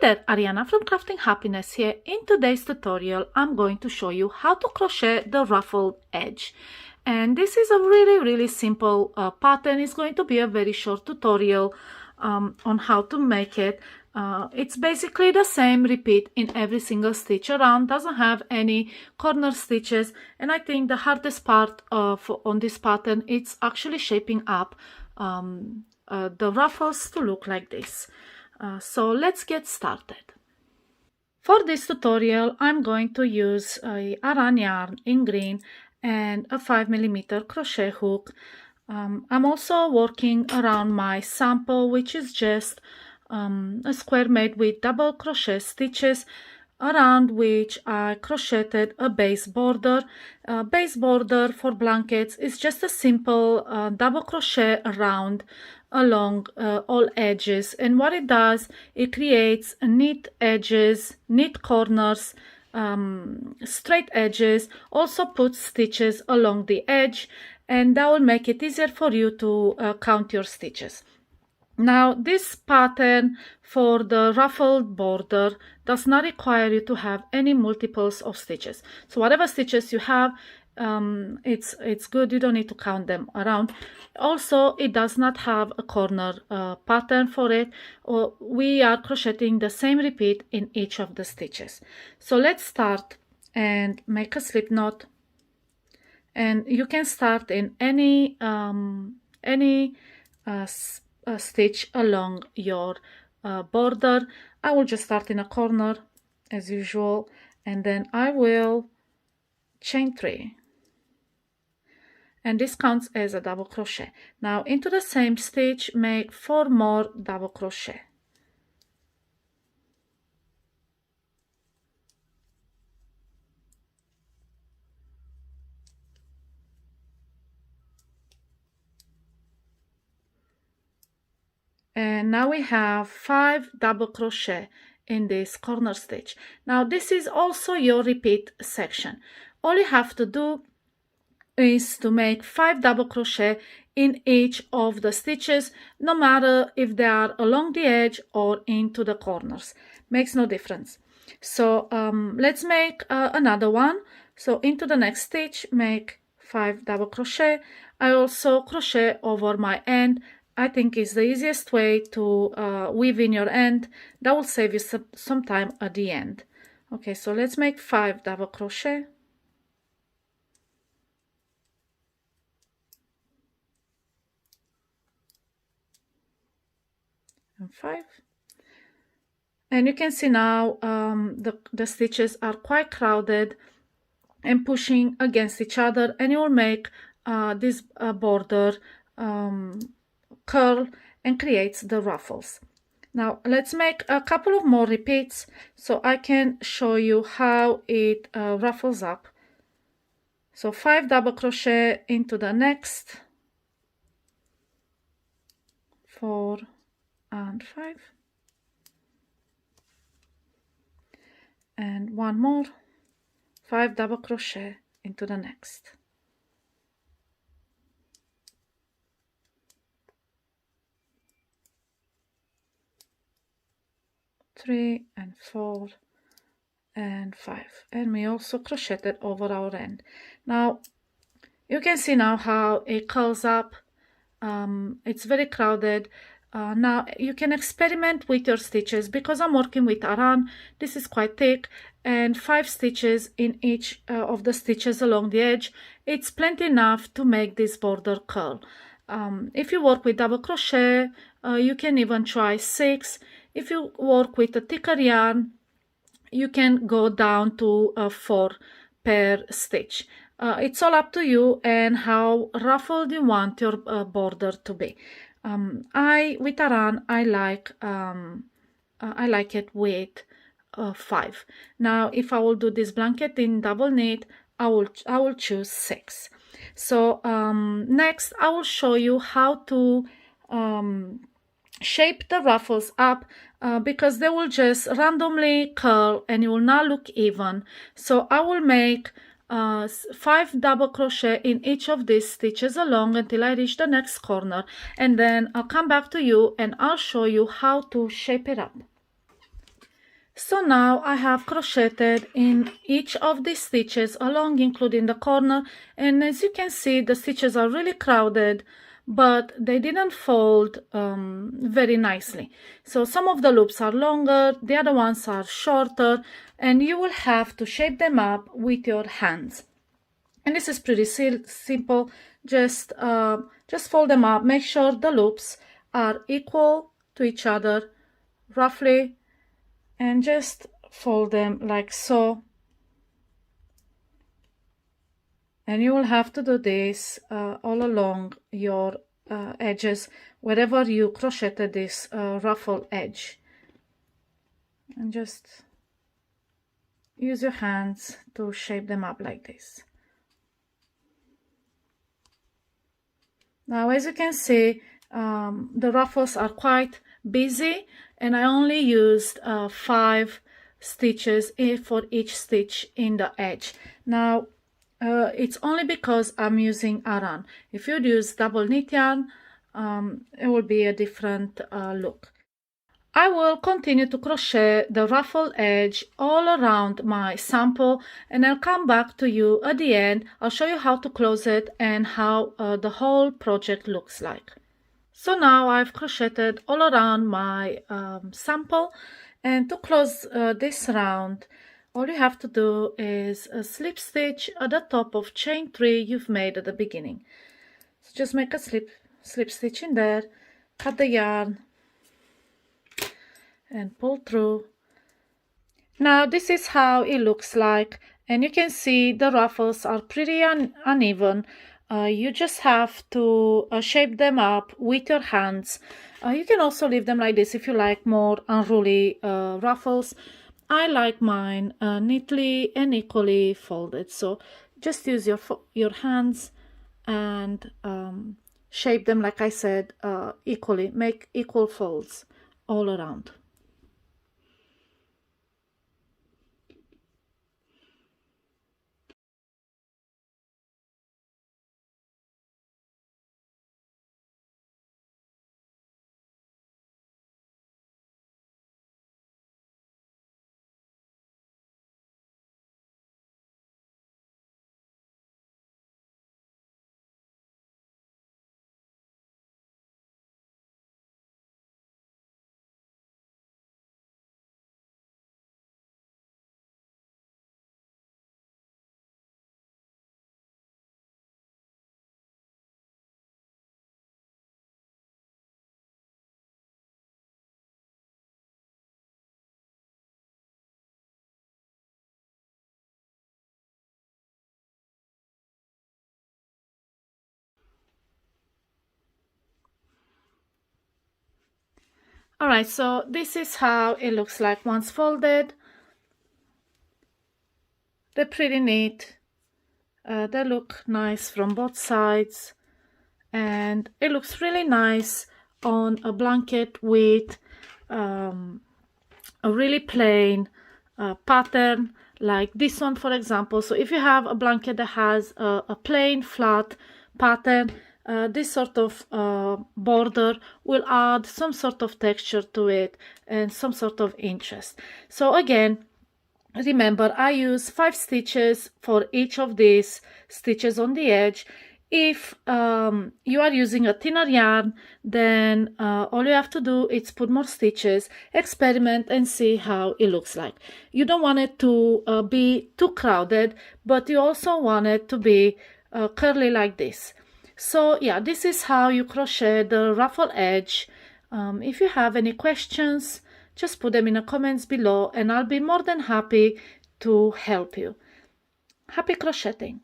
there, Ariana from Crafting Happiness here. In today's tutorial, I'm going to show you how to crochet the ruffled edge. And this is a really simple pattern. It's going to be a very short tutorial on how to make it. It's basically the same repeat in every single stitch around, doesn't have any corner stitches, and I think the hardest part on this pattern it's actually shaping up the ruffles to look like this. So let's get started. For this tutorial I'm going to use a Aran yarn in green and a 5mm crochet hook. I'm also working around my sample, which is just a square made with double crochet stitches, around which I crocheted a base border. Base border for blankets is just a simple double crochet around along all edges, and what it does, it creates neat edges, neat corners, straight edges, also puts stitches along the edge, and that will make it easier for you to count your stitches. Now this pattern for the ruffled border does not require you to have any multiples of stitches, so whatever stitches you have, it's good, you don't need to count them around. Also, it does not have a corner pattern for it, or we are crocheting the same repeat in each of the stitches. So let's start and make a slip knot, and you can start in any stitch along your border. I will just start in a corner as usual, and then I will chain 3, and this counts as a double crochet. Now into the same stitch make 4 more double crochet. And now we have 5 double crochet in this corner stitch. Now this is also your repeat section. All you have to do is to make 5 double crochet in each of the stitches, no matter if they are along the edge or into the corners, makes no difference. So let's make another one. So into the next stitch make 5 double crochet. I also crochet over my end. I think it's the easiest way to weave in your end. That will save you some time at the end. Okay, so let's make 5 double crochet. And 5. And you can see now the stitches are quite crowded and pushing against each other, and you will make this border curl and creates the ruffles. Now let's make a couple of more repeats so I can show you how it ruffles up. So 5 double crochet into the next, 4 and 5, and 1 more, 5 double crochet into the next. 3 and 4 and 5, and we also crocheted over our end. Now you can see now how it curls up. It's very crowded. Now you can experiment with your stitches. Because I'm working with Aran, this is quite thick, and 5 stitches in each of the stitches along the edge, it's plenty enough to make this border curl. If you work with double crochet, you can even try 6. If you work with a thicker yarn, you can go down to 4 per stitch. It's all up to you and how ruffled you want your border to be. With Aran, I like it with 5. Now if I will do this blanket in double knit, I will choose 6. So next I will show you how to shape the ruffles up, because they will just randomly curl and it will not look even. So I will make 5 double crochet in each of these stitches along until I reach the next corner, and then I'll come back to you and I'll show you how to shape it up. So now I have crocheted in each of the stitches along, including the corner, and as you can see, the stitches are really crowded, but they didn't fold very nicely. So some of the loops are longer, the other ones are shorter, and you will have to shape them up with your hands. And this is pretty simple. Just fold them up, make sure the loops are equal to each other roughly, and just fold them like so. And you will have to do this all along your edges wherever you crocheted this ruffle edge, and just use your hands to shape them up like this. Now, as you can see, the ruffles are quite busy, and I only used 5 stitches for each stitch in the edge. Now, it's only because I'm using Aran. If you'd use double knit yarn, it will be a different look. I will continue to crochet the ruffle edge all around my sample, and I'll come back to you at the end. I'll show you how to close it and how the whole project looks like. So now I've crocheted all around my sample, and to close this round, all you have to do is a slip stitch at the top of chain 3 you've made at the beginning. So just make a slip stitch in there, cut the yarn, and pull through. Now this is how it looks like, and you can see the ruffles are pretty uneven. You just have to shape them up with your hands. You can also leave them like this if you like more unruly ruffles. I like mine neatly and equally folded, so just use your hands and shape them, like I said, equally. Make equal folds all around. Alright, so this is how it looks like once folded. They're pretty neat. They look nice from both sides, and it looks really nice on a blanket with a really plain pattern like this one, for example. So if you have a blanket that has a plain flat pattern, this sort of border will add some sort of texture to it and some sort of interest. So again, remember, I use 5 stitches for each of these stitches on the edge. If you are using a thinner yarn, then all you have to do is put more stitches, experiment, and see how it looks like. You don't want it to be too crowded, but you also want it to be curly like this. So yeah, this is how you crochet the ruffle edge. If you have any questions, just put them in the comments below, and I'll be more than happy to help you. Happy crocheting!